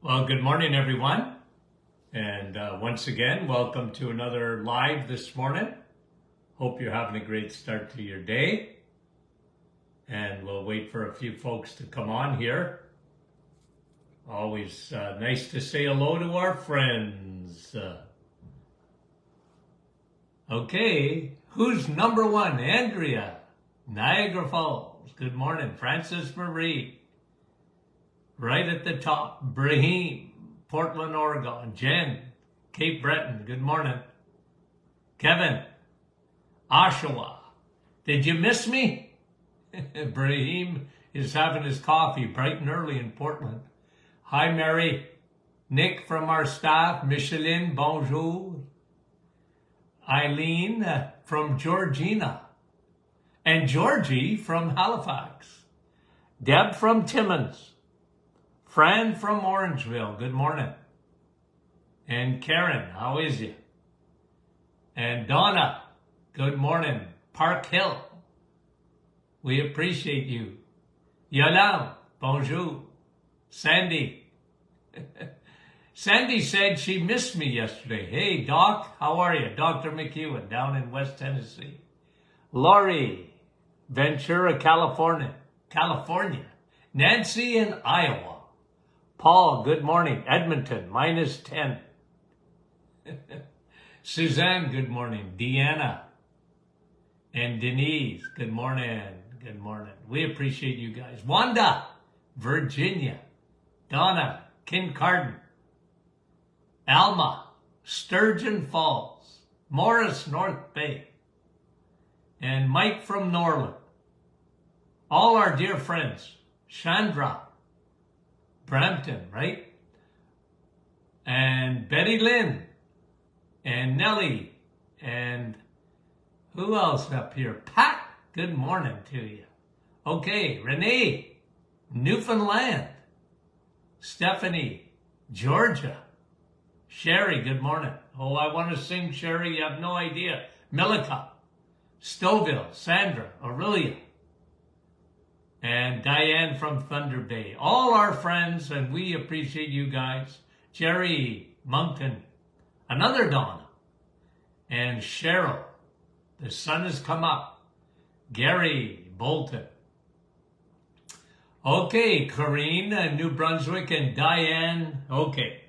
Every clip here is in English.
Well, good morning, everyone. And once again, welcome to another live this morning. Hope you're having a great start to your day. And we'll wait for a few folks to come on here. Always nice to say hello to our friends. Okay, who's number one? Andrea, Niagara Falls. Good morning. Francis Marie. Right at the top, Brahim, Portland, Oregon. Jen, Cape Breton, good morning. Kevin, Oshawa. Did you miss me? Brahim is having his coffee bright and early in Portland. Hi, Mary. Nick from our staff. Micheline, bonjour. Eileen from Georgina. And Georgie from Halifax. Deb from Timmins. Fran from Orangeville, good morning. And Karen, how is you? And Donna, good morning. Park Hill, we appreciate you. Yolande, bonjour. Sandy. Sandy said she missed me yesterday. Hey, Doc, how are you? Dr. McEwen down in West Tennessee. Laurie, Ventura, California. Nancy in Iowa. Paul, good morning. Edmonton, -10. Suzanne, good morning. Deanna and Denise, good morning. Good morning. We appreciate you guys. Wanda, Virginia. Donna, Kincardine. Alma, Sturgeon Falls. Morris, North Bay. And Mike from Norland. All our dear friends. Chandra. Brampton, right? And Betty Lynn and Nellie and who else up here? Pat, good morning to you. Okay, Renee, Newfoundland. Stephanie, Georgia. Sherry, good morning. Oh, I want to sing, Sherry, you have no idea. Millica, Stouffville, Sandra, Aurelia. And Diane from Thunder Bay. All our friends, and we appreciate you guys. Jerry Moncton, another Donna. And Cheryl, the sun has come up. Gary Bolton. Okay, Corrine, New Brunswick, and Diane. Okay.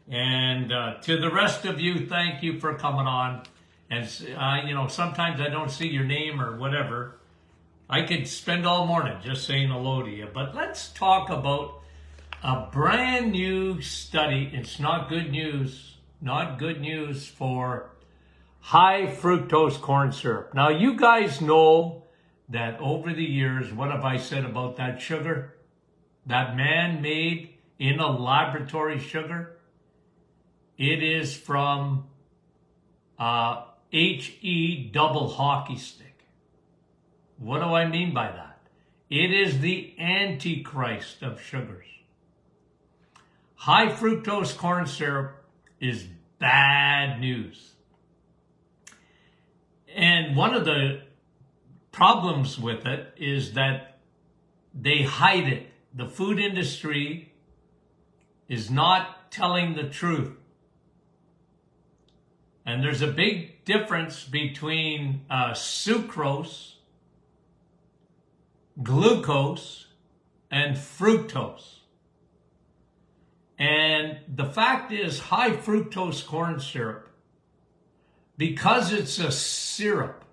And to the rest of you, thank you for coming on. And, sometimes I don't see your name or whatever. I could spend all morning just saying hello to you, but let's talk about a brand new study. It's not good news for high fructose corn syrup. Now, you guys know that over the years, what have I said about that sugar? That man-made in a laboratory sugar? It is from HE double hockey stick. What do I mean by that? It is the antichrist of sugars. High fructose corn syrup is bad news. And one of the problems with it is that they hide it. The food industry is not telling the truth. And there's a big difference between sucrose, glucose, and fructose. And the fact is, high fructose corn syrup, because it's a syrup,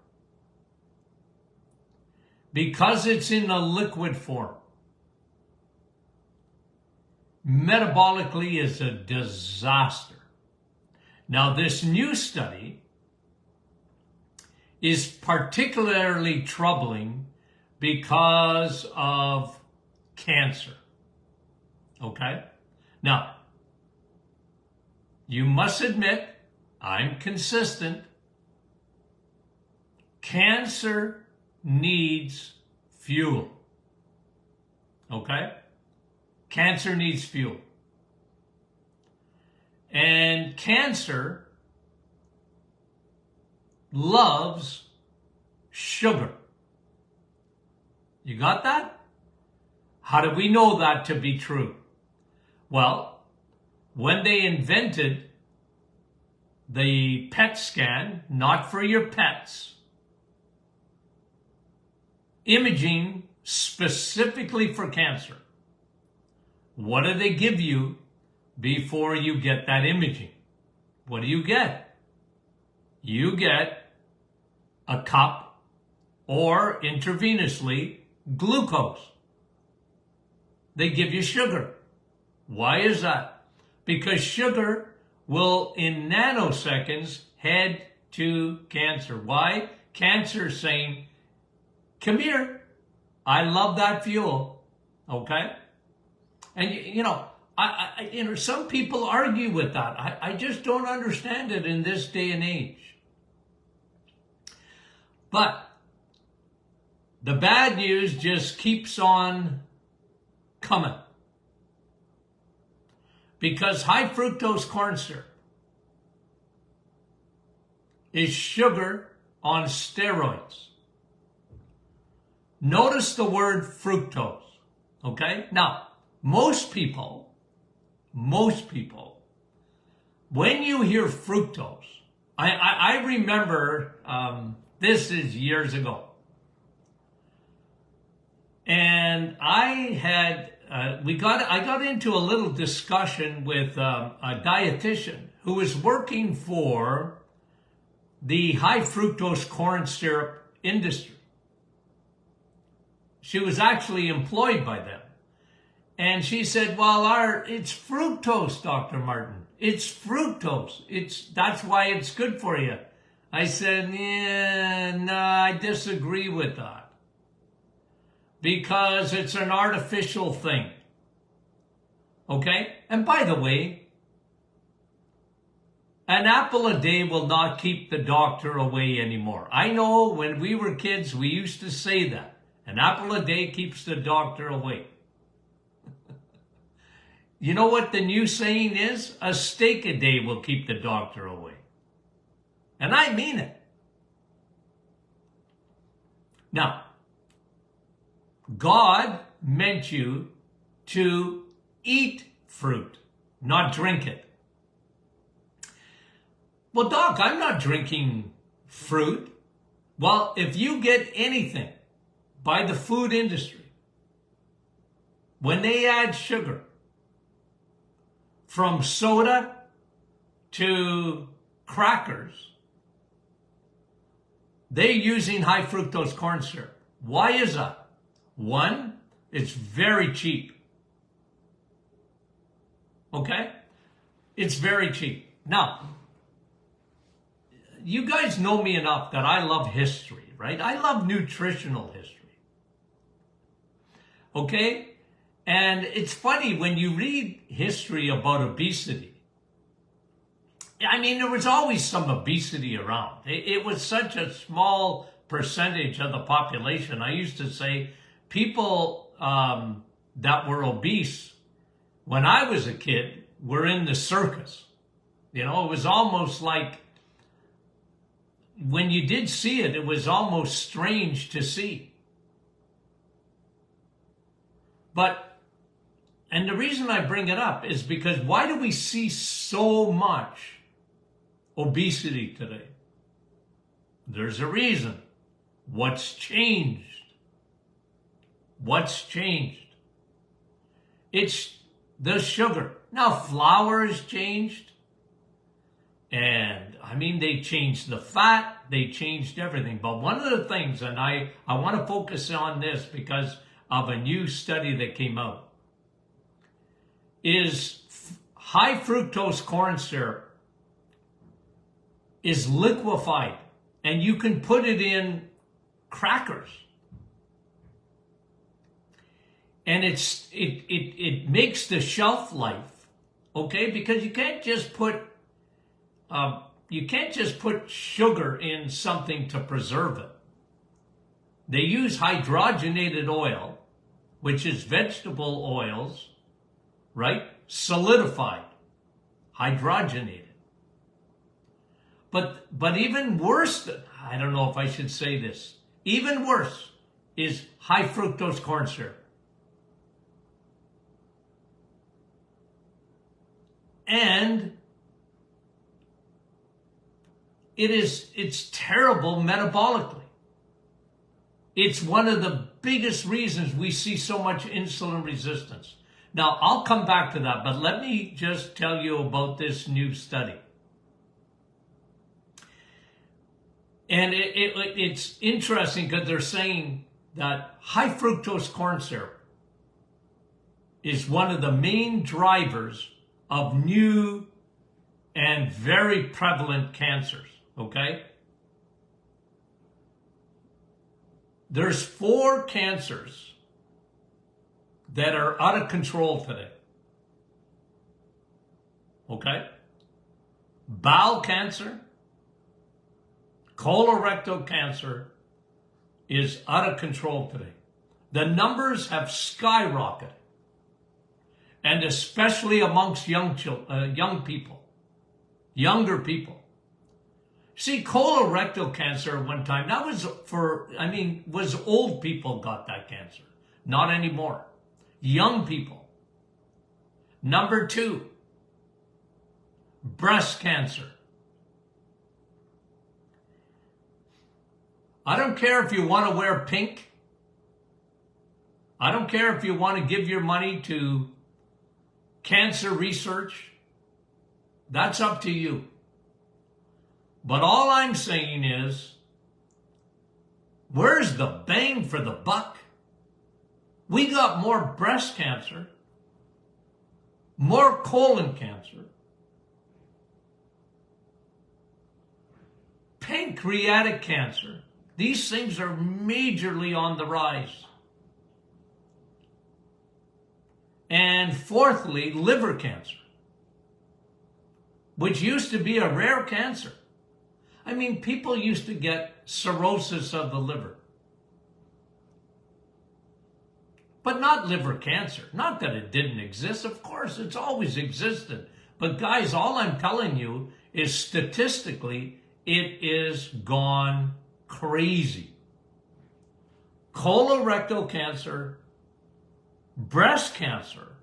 because it's in a liquid form, metabolically is a disaster. Now, this new study is particularly troubling because of cancer. Okay? Now, you must admit, I'm consistent. Cancer needs fuel. Okay? Cancer needs fuel. And cancer loves sugar. You got that? How do we know that to be true? Well, when they invented the PET scan, not for your pets, imaging specifically for cancer. What do they give you before you get that imaging? What do you get? You get a cup or intravenously glucose. They give you sugar. Why is that? Because sugar will, in nanoseconds, head to cancer. Why? Cancer is saying, come here. I love that fuel. Okay? And some people argue with that. I just don't understand it in this day and age. But the bad news just keeps on coming. Because high fructose corn syrup is sugar on steroids. Notice the word fructose, okay? Now, most people, when you hear fructose, I remember, this is years ago, and I got into a little discussion with a dietitian who was working for the high fructose corn syrup industry. She was actually employed by them. And she said, well, it's fructose, Dr. Martin. It's fructose. That's why it's good for you. I said, no, I disagree with that. Because it's an artificial thing. Okay? And by the way, an apple a day will not keep the doctor away anymore. I know when we were kids, we used to say that. An apple a day keeps the doctor away. You know what the new saying is? A steak a day will keep the doctor away. And I mean it. Now, God meant you to eat fruit, not drink it. Well, Doc, I'm not drinking fruit. Well, if you get anything by the food industry, when they add sugar, from soda to crackers, they're using high fructose corn syrup. Why is that? One, it's very cheap. Okay? It's very cheap. Now, you guys know me enough that I love history, right? I love nutritional history. Okay? And it's funny when you read history about obesity. I mean, there was always some obesity around. It was such a small percentage of the population. I used to say people that were obese when I was a kid were in the circus. You know, it was almost like when you did see it, it was almost strange to see. And the reason I bring it up is because why do we see so much obesity today? There's a reason. What's changed? What's changed? It's the sugar. Now, flour has changed. And, I mean, they changed the fat. They changed everything. But one of the things, and I want to focus on this because of a new study that came out, is high fructose corn syrup is liquefied, and you can put it in crackers. And it makes the shelf life, okay? Because you can't just put sugar in something to preserve it. They use hydrogenated oil, which is vegetable oils, right? Solidified, hydrogenated. But even worse, I don't know if I should say this, even worse is high fructose corn syrup. And it's terrible metabolically. It's one of the biggest reasons we see so much insulin resistance. Now, I'll come back to that, but let me just tell you about this new study. And it's interesting because they're saying that high fructose corn syrup is one of the main drivers of new and very prevalent cancers, okay? There's 4 cancers that are out of control today, okay? Bowel cancer, colorectal cancer is out of control today. The numbers have skyrocketed, and especially amongst young people, younger people. See, colorectal cancer at one time, that was was old people got that cancer. Not anymore. Young people. Number 2, breast cancer. I don't care if you want to wear pink. I don't care if you want to give your money to cancer research. That's up to you. But all I'm saying is, where's the bang for the buck? We got more breast cancer, more colon cancer, pancreatic cancer. These things are majorly on the rise. And fourthly, liver cancer, which used to be a rare cancer. I mean, people used to get cirrhosis of the liver. But not liver cancer. Not that it didn't exist. Of course, it's always existed. But guys, all I'm telling you is statistically, it is gone crazy. Colorectal cancer, breast cancer,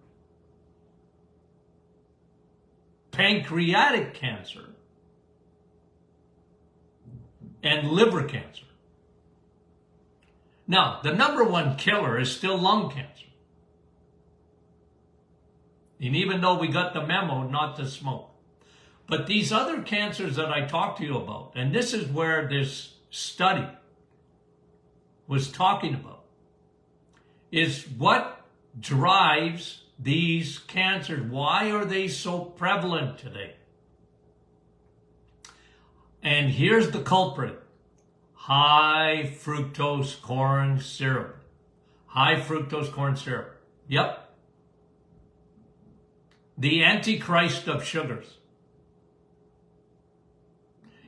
pancreatic cancer, and liver cancer. Now, the number 1 killer is still lung cancer. And even though we got the memo not to smoke. But these other cancers that I talked to you about, and this is where this study was talking about, is what drives these cancers. Why are they so prevalent today? And here's the culprit. High fructose corn syrup. High fructose corn syrup. Yep. The antichrist of sugars.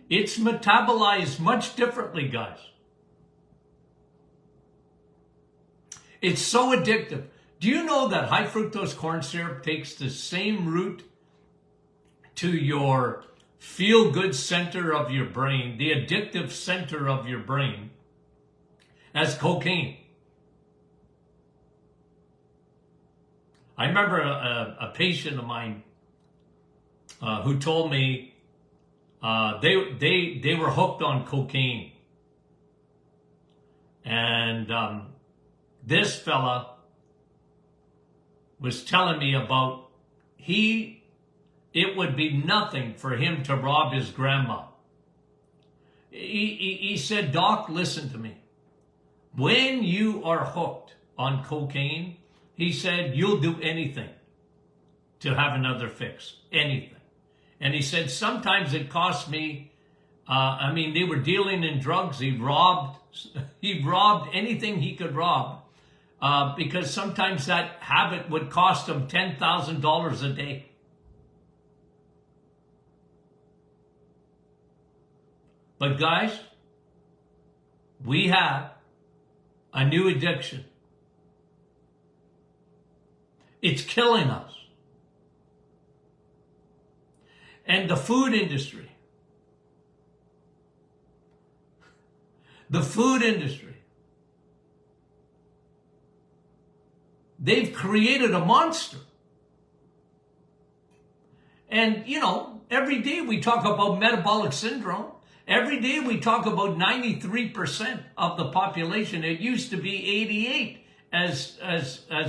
It's metabolized much differently, guys. It's so addictive. Do you know that high fructose corn syrup takes the same route to your feel-good center of your brain, the addictive center of your brain, as cocaine? I remember a patient of mine who told me they were hooked on cocaine. And this fella was telling me about it would be nothing for him to rob his grandma. He said, "Doc, listen to me. When you are hooked on cocaine," he said, "you'll do anything to have another fix, anything." And he said, "Sometimes it cost me, they were dealing in drugs. He robbed anything he could rob because sometimes that habit would cost him $10,000 a day." But guys, we have a new addiction. It's killing us. And the food industry, they've created a monster. And, you know, every day we talk about metabolic syndrome. Every day we talk about 93% of the population. It used to be 88 as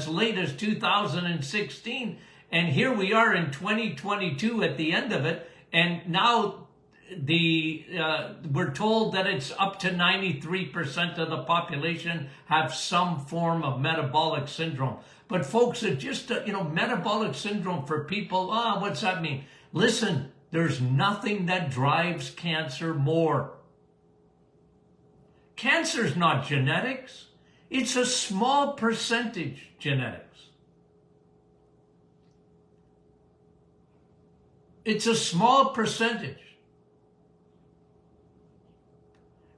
late as 2016. And here we are in 2022 at the end of it. And now we're told that it's up to 93% of the population have some form of metabolic syndrome. But folks, it's just, metabolic syndrome for people, what's that mean? Listen, there's nothing that drives cancer more. Cancer's not genetics. It's a small percentage genetics. It's a small percentage.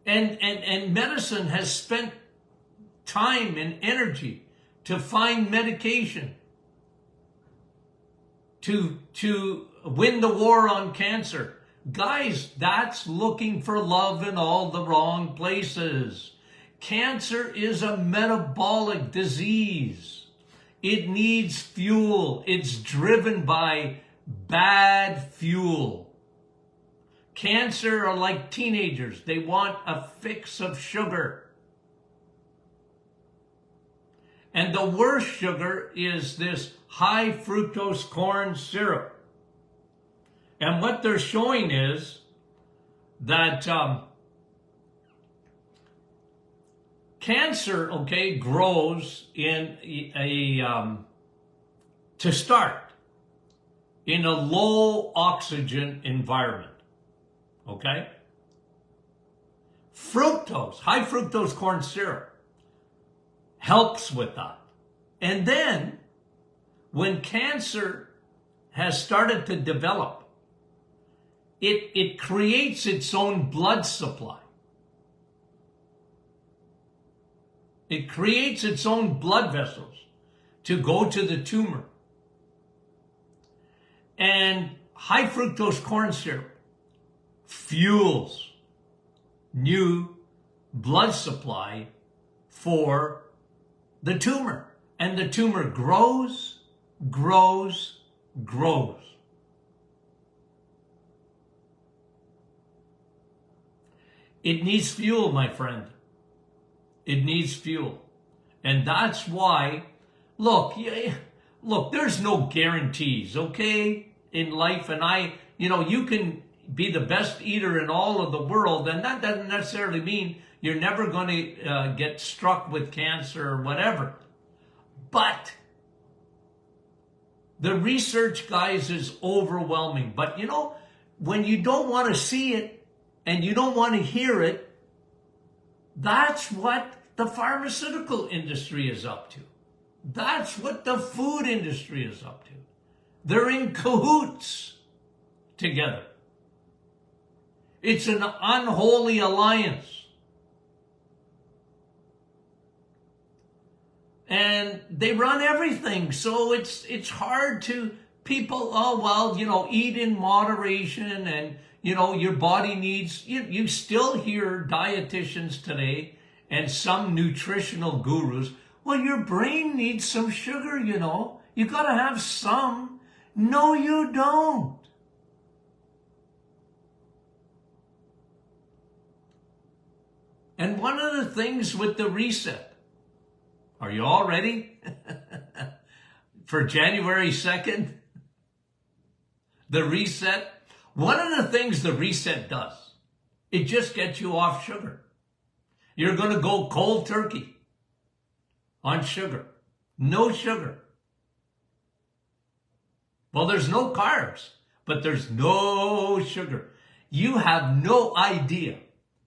And medicine has spent time and energy to find medication to win the war on cancer. Guys, that's looking for love in all the wrong places. Cancer is a metabolic disease. It needs fuel. It's driven by bad fuel. Cancer are like teenagers. They want a fix of sugar. And the worst sugar is this high fructose corn syrup. And what they're showing is that cancer, grows in to start in a low oxygen environment. Okay? Fructose, high fructose corn syrup, helps with that. And then, when cancer has started to develop, it creates its own blood supply. It creates its own blood vessels to go to the tumor. And high fructose corn syrup fuels new blood supply for the tumor. And the tumor grows, grows, grows. It needs fuel, my friend. It needs fuel. And that's why, look, there's no guarantees, okay, in life. And you can be the best eater in all of the world, and that doesn't necessarily mean you're never going to get struck with cancer or whatever. But the research, guys, is overwhelming. But when you don't want to see it and you don't want to hear it, that's what the pharmaceutical industry is up to. That's what the food industry is up to. They're in cahoots together. It's an unholy alliance. And they run everything. So it's hard to people, eat in moderation and, your body needs, you still hear dietitians today and some nutritional gurus, well, your brain needs some sugar, You got to have some. No, you don't. And one of the things with the reset, are you all ready? For January 2nd, the reset. One of the things the reset does, it just gets you off sugar. You're going to go cold turkey on sugar. No sugar. Well, there's no carbs, but there's no sugar. You have no idea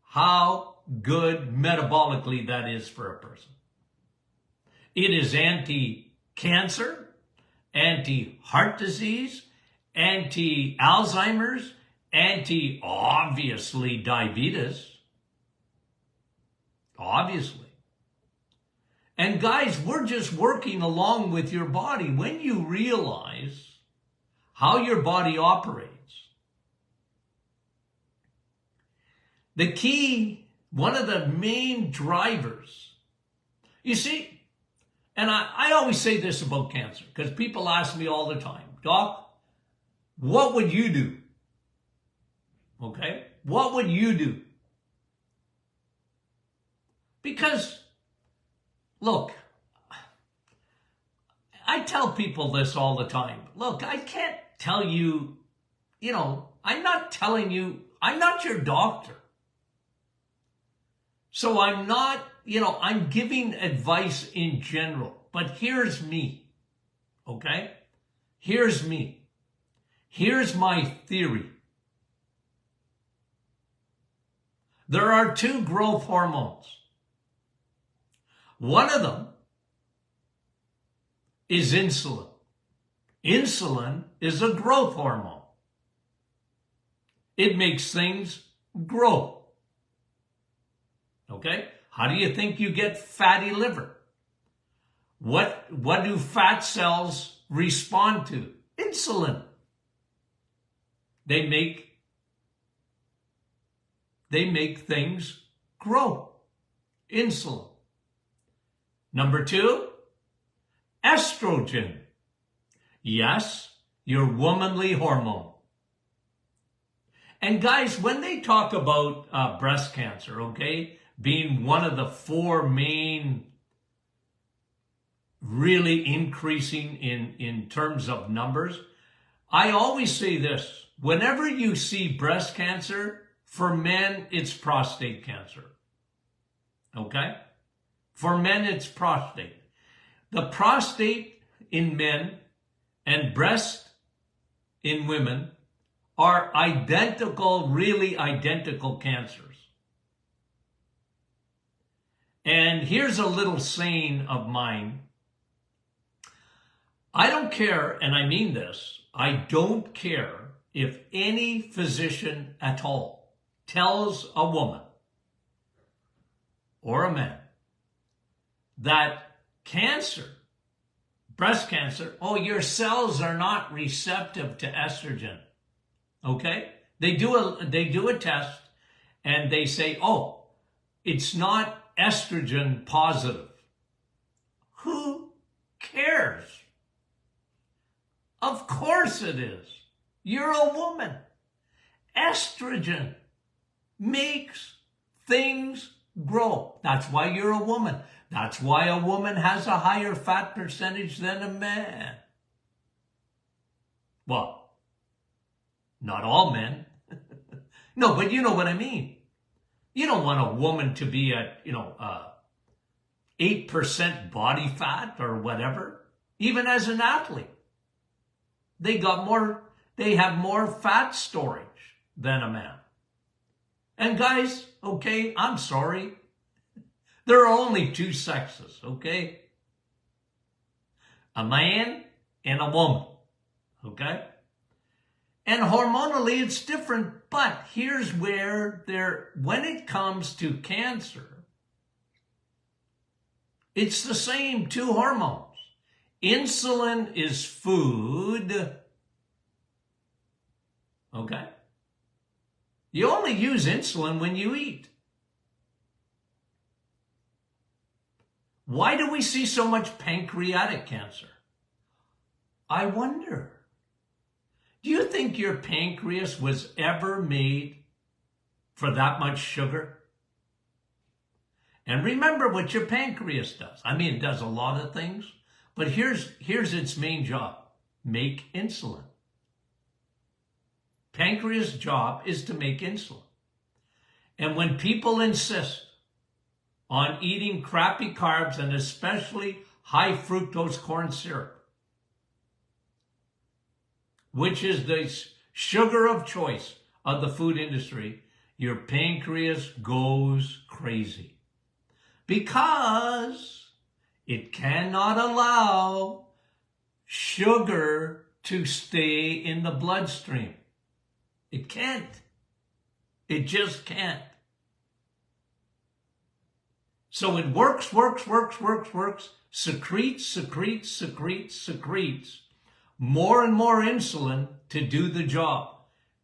how good metabolically that is for a person. It is anti-cancer, anti-heart disease, anti-Alzheimer's, obviously, diabetes. Obviously. And guys, we're just working along with your body. When you realize how your body operates, the key, one of the main drivers, you see, and I always say this about cancer, because people ask me all the time, Doc, what would you do? Okay? What would you do? Because, look, I tell people this all the time. Look, I can't tell you, I'm not telling you, I'm not your doctor. So I'm not, I'm giving advice in general. But here's me, okay? Here's me. Here's my theory. There are two growth hormones. One of them is insulin. Insulin is a growth hormone. It makes things grow. Okay? How do you think you get fatty liver? What do fat cells respond to? Insulin. They make things grow. Insulin. Number two, estrogen. Yes, your womanly hormone. And guys, when they talk about breast cancer, okay, being one of the four main really increasing in terms of numbers, I always say this. Whenever you see breast cancer, for men, it's prostate cancer. Okay? For men, it's prostate. The prostate in men and breast in women are identical, really identical cancers. And here's a little saying of mine. I don't care, and I mean this, I don't care if any physician at all tells a woman or a man that cancer, breast cancer, oh, your cells are not receptive to estrogen. Okay? They do a test and they say, oh, it's not estrogen positive. Who cares? Of course it is. You're a woman. Estrogen makes things grow. That's why you're a woman. That's why a woman has a higher fat percentage than a man. Well, not all men. No, but you know what I mean. You don't want a woman to be at, 8% body fat or whatever, even as an athlete. They have more fat storage than a man. And guys, okay, I'm sorry. There are only two sexes, okay? A man and a woman, okay? And hormonally, it's different, but here's where when it comes to cancer, it's the same two hormones. Insulin is food, okay? You only use insulin when you eat. Why do we see so much pancreatic cancer? I wonder. Do you think your pancreas was ever made for that much sugar? And remember what your pancreas does. I mean, it does a lot of things, but here's its main job. Make insulin. Pancreas' job is to make insulin. And when people insist on eating crappy carbs and especially high fructose corn syrup, which is the sugar of choice of the food industry, your pancreas goes crazy because it cannot allow sugar to stay in the bloodstream. It can't. It just can't. So it works, secretes more and more insulin to do the job.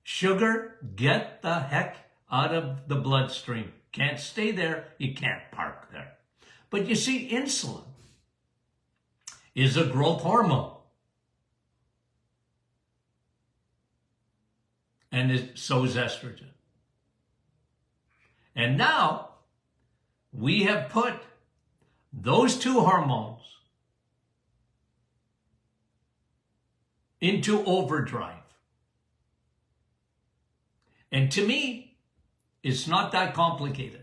Sugar, get the heck out of the bloodstream. Can't stay there. You can't park there. But you see, insulin is a growth hormone. and so is estrogen. And now we have put those two hormones into overdrive. And to me, it's not that complicated.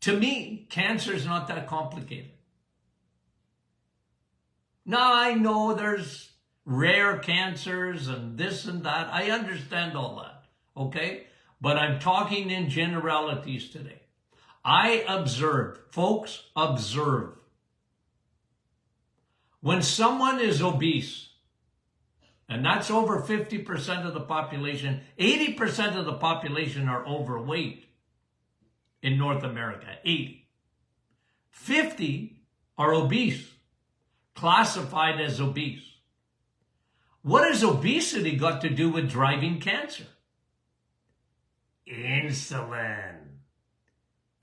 To me, cancer is not that complicated. Now, I know there's rare cancers and this and that. I understand all that, okay? But I'm talking in generalities today. I observe, folks, observe. When someone is obese, and that's over 50% of the population, 80% of the population are overweight in North America, 80. 50 are obese, classified as obese. What has obesity got to do with driving cancer? Insulin,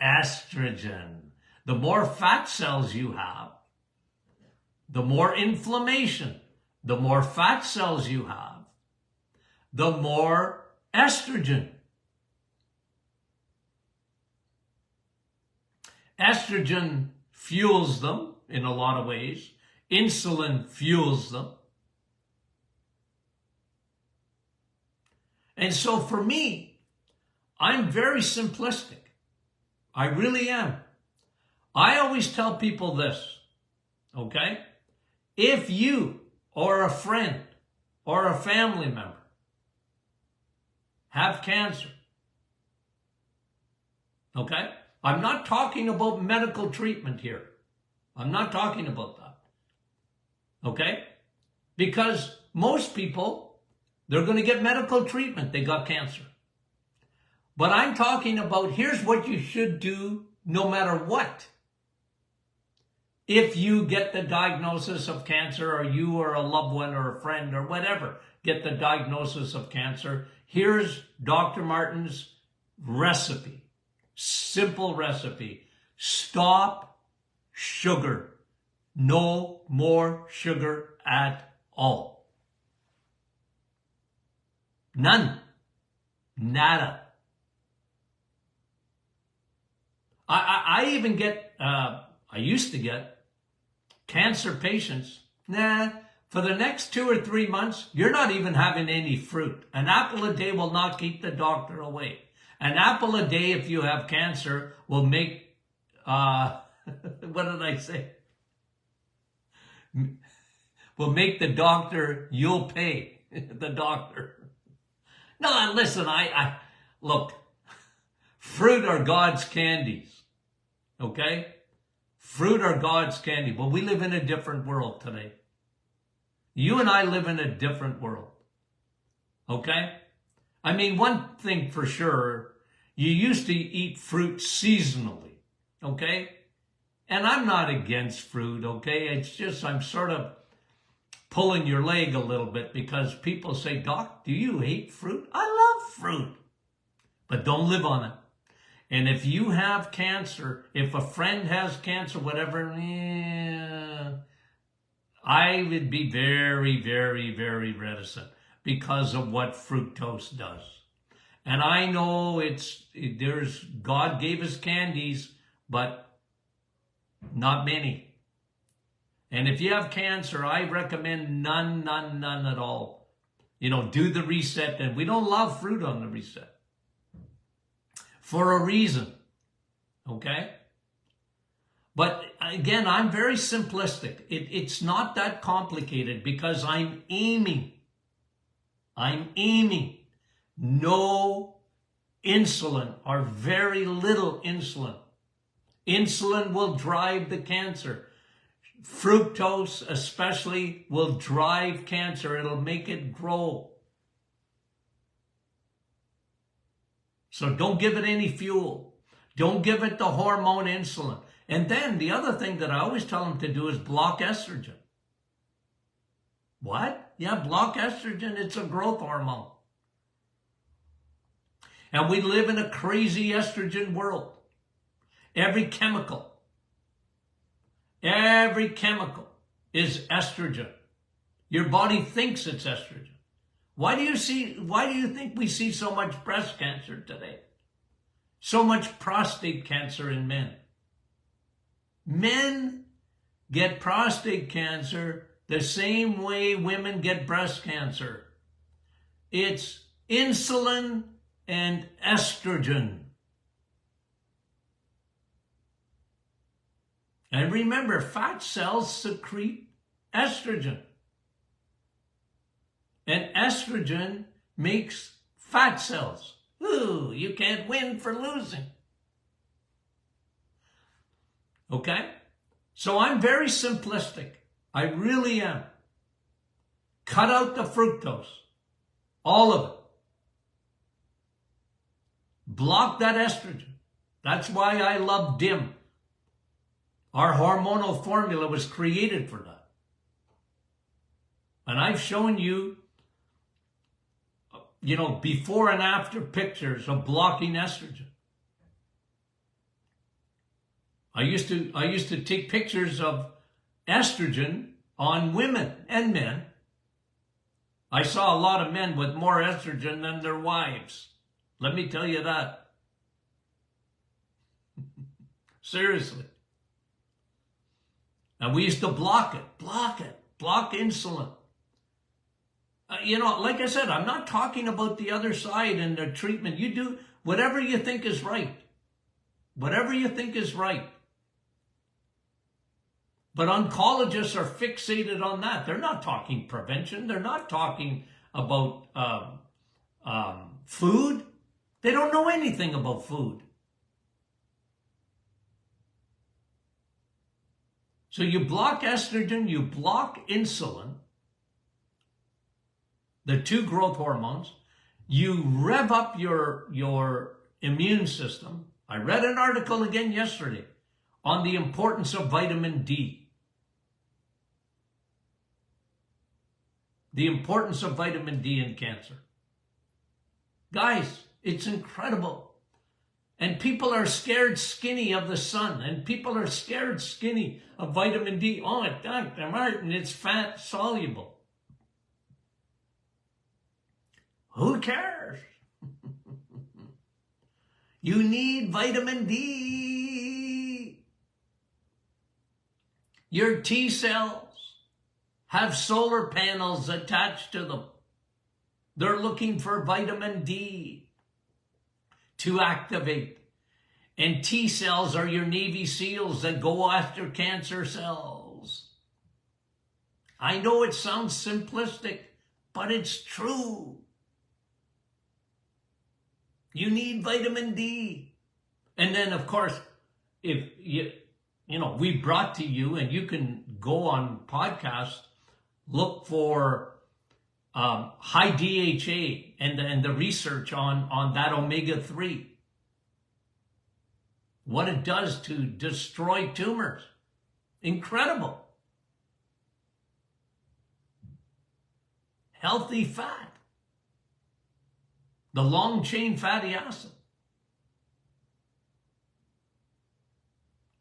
estrogen. The more fat cells you have, the more inflammation. The more fat cells you have, the more estrogen. Estrogen fuels them in a lot of ways. Insulin fuels them. And so for me, I'm very simplistic. I really am. I always tell people this, okay? If you or a friend or a family member have cancer, okay? I'm not talking about medical treatment here. I'm not talking about that, okay? Because most people, they're going to get medical treatment. They got cancer. But I'm talking about here's what you should do no matter what. If you get the diagnosis of cancer, or you or a loved one or a friend or whatever get the diagnosis of cancer, here's Dr. Martin's recipe. Simple recipe. Stop sugar. No more sugar at all. None. Nada. I even get, I used to get cancer patients, for the next 2 or 3 months, you're not even having any fruit. An apple a day will not keep the doctor away. An apple a day, if you have cancer, will make, what did I say? Will make the doctor, you'll pay the doctor. No, listen, look, fruit are God's candies, okay? Fruit are God's candy, but we live in a different world today. You and I live in a different world, okay? I mean, one thing for sure, you used to eat fruit seasonally, okay? And I'm not against fruit, okay? It's just I'm sort of pulling your leg a little bit because people say, Doc, do you hate fruit? I love fruit, but don't live on it. And if you have cancer, if a friend has cancer, whatever, I would be very, very, very reticent because of what fructose does. And I know God gave us candies, but not many. And if you have cancer, I recommend none at all. Do the reset. And we don't allow fruit on the reset. For a reason, okay? But again, I'm very simplistic. It's not that complicated because I'm aiming no insulin or very little insulin. Insulin will drive the cancer. Fructose especially will drive cancer. It'll make it grow. So don't give it any fuel. Don't give it the hormone insulin. And then the other thing that I always tell them to do is block estrogen. What? Yeah, block estrogen. It's a growth hormone. And we live in a crazy estrogen world. Every chemical is estrogen. Your body thinks it's estrogen. Why do you think we see so much breast cancer today? So much prostate cancer in men. Men get prostate cancer the same way women get breast cancer. It's insulin and estrogen. And remember, fat cells secrete estrogen. And estrogen makes fat cells. Ooh, you can't win for losing. Okay? So I'm very simplistic. I really am. Cut out the fructose. All of it. Block that estrogen. That's why I love DIM. Our hormonal formula was created for that. And I've shown you, before and after pictures of blocking estrogen. I used to take pictures of estrogen on women and men. I saw a lot of men with more estrogen than their wives. Let me tell you that. Seriously. And we used to block insulin. Like I said, I'm not talking about the other side and the treatment. You do whatever you think is right. Whatever you think is right. But oncologists are fixated on that. They're not talking prevention. They're not talking about food. They don't know anything about food. So you block estrogen, you block insulin, the two growth hormones. You rev up your immune system. I read an article again yesterday on the importance of vitamin D. The importance of vitamin D in cancer. Guys, it's incredible. And people are scared skinny of the sun. And people are scared skinny of vitamin D. Oh, Dr. Martin, it's fat soluble. Who cares? You need vitamin D. Your T cells have solar panels attached to them. They're looking for vitamin D to activate. And T cells are your Navy SEALs that go after cancer cells. I know it sounds simplistic, but it's true. You need vitamin D. And then, of course, if we brought to you, and you can go on podcasts, look for high DHA and the research on that omega-3. What it does to destroy tumors. Incredible. Healthy fat. The long chain fatty acid.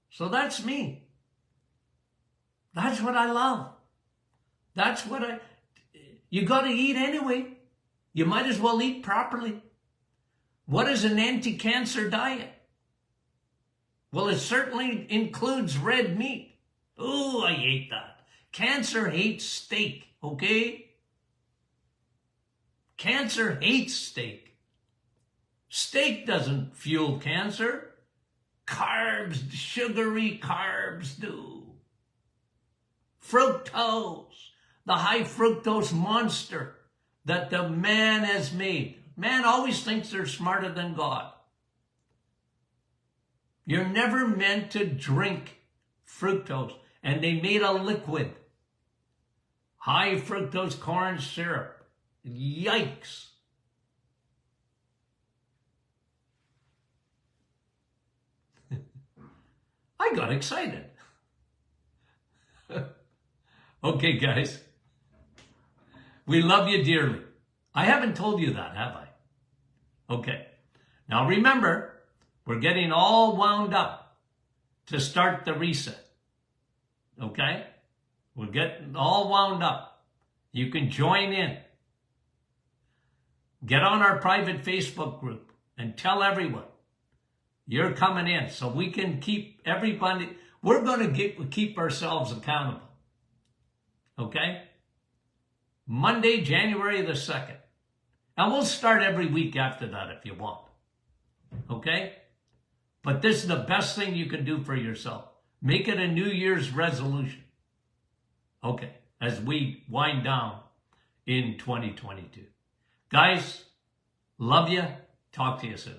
So that's me. That's what I love. That's what you got to eat anyway. You might as well eat properly. What is an anti-cancer diet? Well, it certainly includes red meat. Ooh, I hate that. Cancer hates steak, okay? Cancer hates steak. Steak doesn't fuel cancer. Carbs, sugary carbs do. Fructose, the high fructose monster that the man has made. Man always thinks they're smarter than God. You're never meant to drink fructose, and they made a liquid. High fructose corn syrup. Yikes. I got excited. Okay, guys. We love you dearly. I haven't told you that, have I? Okay. Now remember, we're getting all wound up to start the reset. Okay? We're getting all wound up. You can join in. Get on our private Facebook group and tell everyone you're coming in so we can keep everybody. We're going to keep ourselves accountable. Okay? Monday, January the 2nd. And we'll start every week after that if you want. Okay? But this is the best thing you can do for yourself. Make it a New Year's resolution. Okay, as we wind down in 2022. Guys, love you. Talk to you soon.